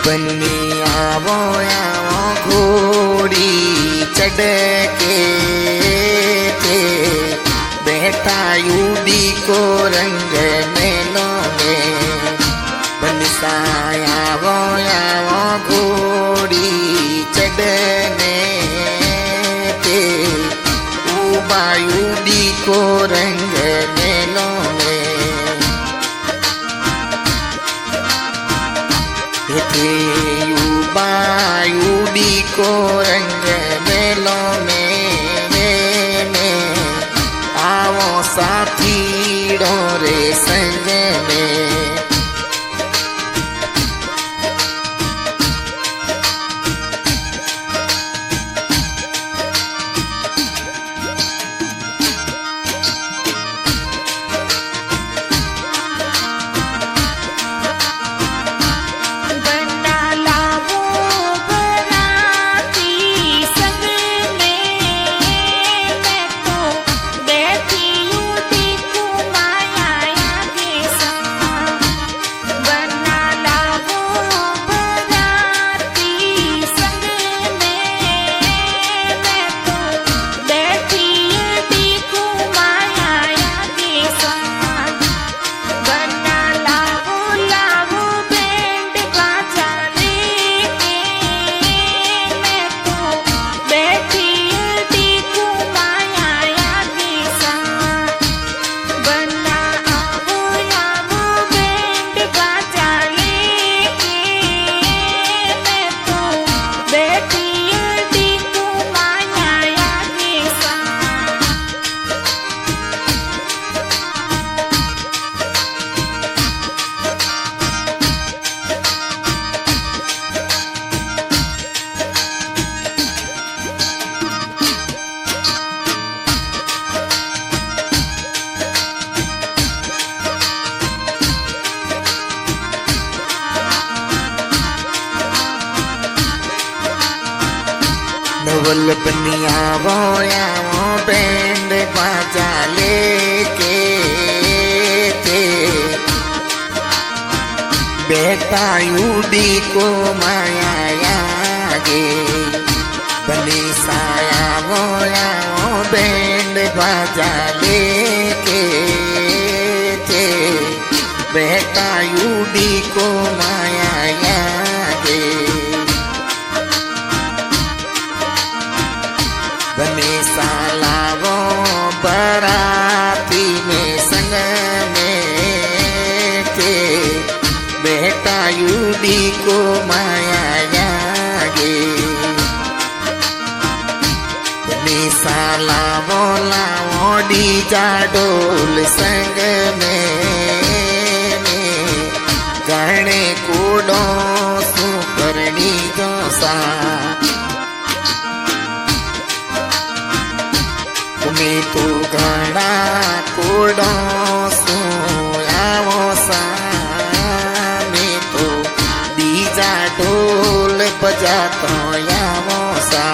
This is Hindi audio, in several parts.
बन्नी आवो आवो घोड़ी चढ़ के थे बेटा यूडी को रंग मेलो में बनसाया वो आवो घोड़ी चढ़ने के उबा यूडी को रंग मेलो में उबा यूडी को रंग मेलो में आवो साथी रे संग में नवल बनिया वो आवो बैंड बाजा लेके थे बेटा यूडी को माया गे बनी साया वो आवो बैंड बाजा लेके थे बेटा यूडी को माया गे बने साला वो बराती में संग में थे बेटा यूडी को माया गे बने साला वो लाओडी जाडोल संग में गहने कूडो सुपरनी जोसा में तू घड़ा कूड़ो सोयावो सा में तो डीजा ढोल बजातो यावो सा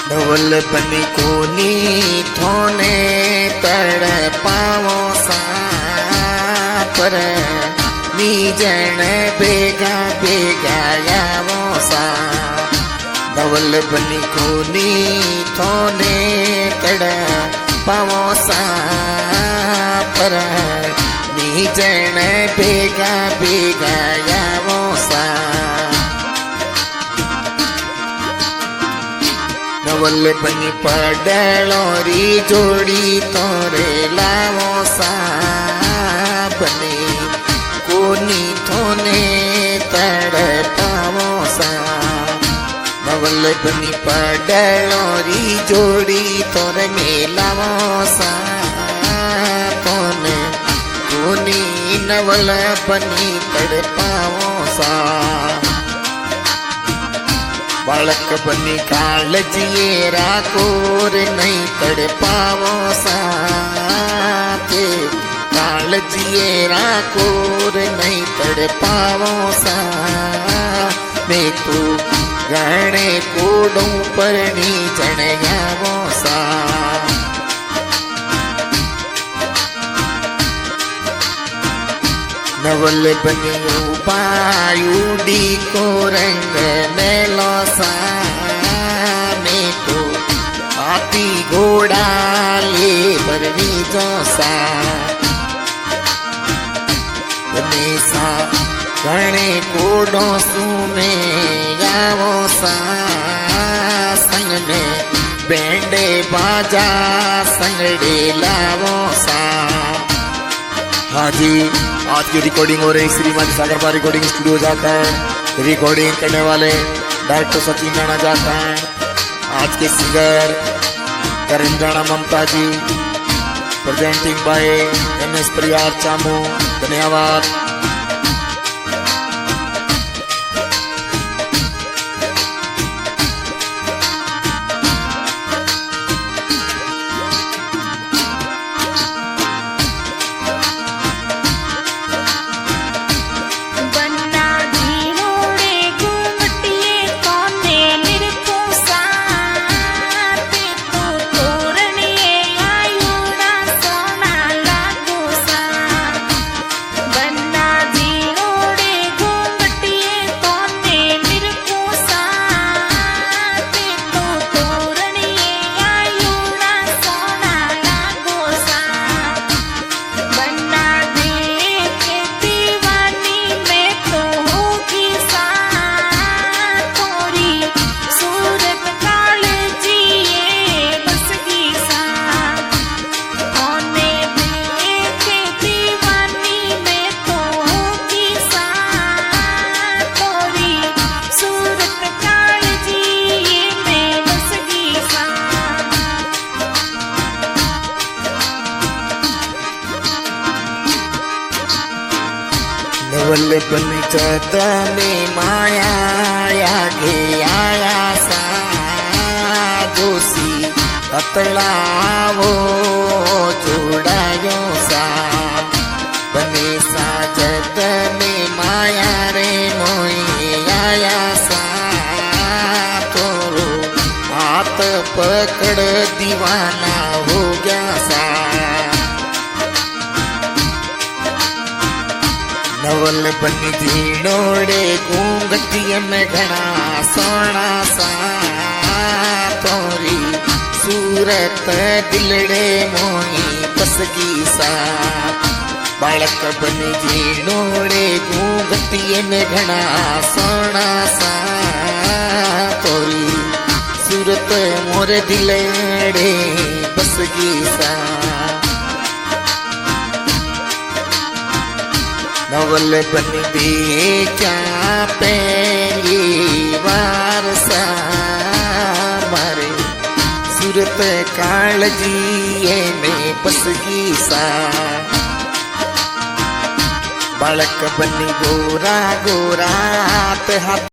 ढोल बनी कोनी थोने तड़ पावो सा पर नीजण बेगा बेगा यावो सा ढोल बनी कोनी थोने तड़ पावो सा पर नीजण भेगा भेगा यावो सा नवल बनी पडलोरी जोड़ी तोरे लावो सा बने कोनी थोने तड़पावो सा नवल बनी पडलोरी जोड़ी तोरे मेलावो सा तोने कोनी नवल बनी तड़पावो सा बालक बनी काळजीए राकोर नहीं तड़पावो सा ते काळजीए राकोर नहीं तड़पावो सा मैं तू गणे कोडू परणी जणयावो सा नवल बनी उपायुडी को रंग मेलो सा मैं तो हाथी घोड़ा ले बरनी जो सा बने सा गणे कोडो सुमे यावो सा संग में बैंडे बाजा संगड़े लावो सा। हाँ जी, आज की रिकॉर्डिंग हो रही श्रीमती सागरपा रिकॉर्डिंग स्टूडियो जाकर रिकॉर्डिंग करने वाले डायरेक्टर सचिन राणा जाकर आज के singer Karan Rana Mamta ji presenting by MS Pariyar चामू धन्यवाद। नवल बनी चतने माया आगे आया सा जोशी अतलावो जोड़ायो सा बने सा चतने माया रे मोई आया सा तोरो हाथ पकड़ दीवाना हो गया सा। नवल बनी झीणोड़े घूंघटिय में घना सोना सा तोरी सूरत दिलड़े मोई बसगी सा बालक बनी झीणोड़े घूंघटिय में घना सोना सा तोरी सूरत मोर दिलड़े बसगी सा। नवल बनी दे क्या पहली बार सा मारे सूरत काळजीए में बसगी सा बालक बनी गोरा गोरा हाथ